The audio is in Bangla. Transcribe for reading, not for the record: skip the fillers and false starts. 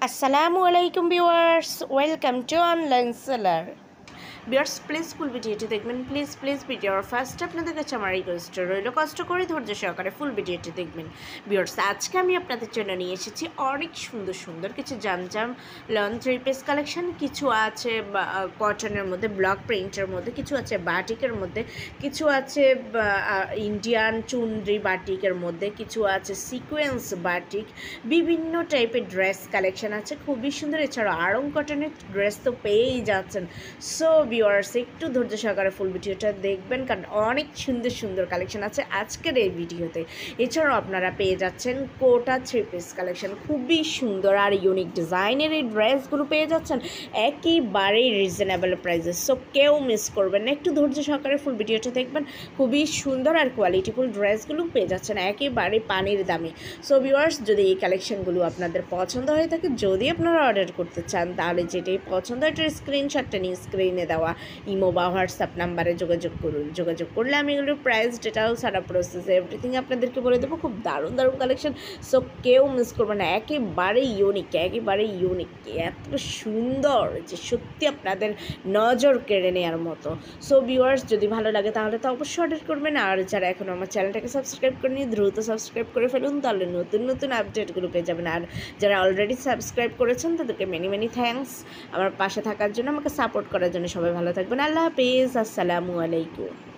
আসসালামু আলাইকুম viewers, welcome to online seller. Viewers, please ফুল ভিডিওটি দেখবেন, প্লিজ ভিডিওর ফার্স্ট আপনাদের কাছে আমার রিকোয়েস্ট রইল, কষ্ট করে ধৈর্য সহকারে ফুল ভিডিওটি দেখবেন। ভিউয়ার্স, আজকে আমি আপনাদের জন্য নিয়ে এসেছি অনেক সুন্দর কিছু জামজাম লন 3 পিস কালেকশন। কিছু আছে কটনের মধ্যে, ব্লক প্রিন্টের মধ্যে, কিছু আছে বাটিকের মধ্যে, কিছু আছে ইন্ডিয়ান চুনরি বাটিকের মধ্যে, কিছু আছে সিকোয়েন্স বাটিক, বিভিন্ন টাইপের ড্রেস কালেকশন আছে খুবই সুন্দর। এছাড়াও আড়ং কটনের ড্রেস তো পেয়েই যাচ্ছেন। সো ভিউয়ার্স, একটু ধৈর্য সহকারে ফুল ভিডিওটা দেখবেন, কারণ অনেক সুন্দর কালেকশন আছে আজকের এই ভিডিওতে। এছাড়াও আপনারা পেয়ে যাচ্ছেন কোটা 3 পিস কালেকশন, খুবই সুন্দর আর ইউনিক ডিজাইনের এই ড্রেসগুলো পেয়ে যাচ্ছেন একেবারেই রিজনেবল প্রাইসে। সো কেউ মিস করবেন না, একটু ধৈর্য সহকারে ফুল ভিডিওটা দেখবেন। খুবই সুন্দর আর কোয়ালিটিফুল ড্রেসগুলো পেয়ে যাচ্ছেন একেবারে পানির দামে। সো ভিউয়ার্স, যদি এই কালেকশনগুলো আপনাদের পছন্দ হয়ে থাকে, যদি আপনারা অর্ডার করতে চান, তাহলে যেটাই পছন্দ এটার স্ক্রিনশটটা নিয়ে স্ক্রিনে দেওয়া ইমো বা হোয়াটসঅ্যাপ নাম্বারে যোগাযোগ করুন। যোগাযোগ করলে আমি এগুলোর প্রাইস, ডিটেলস, সারা প্রসেস এভরিথিং আপনাদেরকে বলে দেবো। খুব দারুণ কালেকশন। সো কেউ মিস করবে না, একেবারে ইউনিক এত সুন্দর যে সত্যি আপনাদের নজর কেড়ে নেওয়ার মতো। সো ভিউয়ার্স, যদি ভালো লাগে তাহলে তো অবশ্যই অর্ডার করবেন। আর যারা এখনও আমার চ্যানেলটাকে সাবস্ক্রাইব করেনি, দ্রুত সাবস্ক্রাইব করে ফেলুন, তাহলে নতুন আপডেটগুলো পেয়ে যাবেন। আর যারা অলরেডি সাবস্ক্রাইব করেছেন তাদেরকে মেনি থ্যাঙ্কস আমার পাশে থাকার জন্য, আমাকে সাপোর্ট করার জন্য। সবাই ভালো থাকবেন। আল্লাহ হাফিজ, আসসালামু আলাইকুম।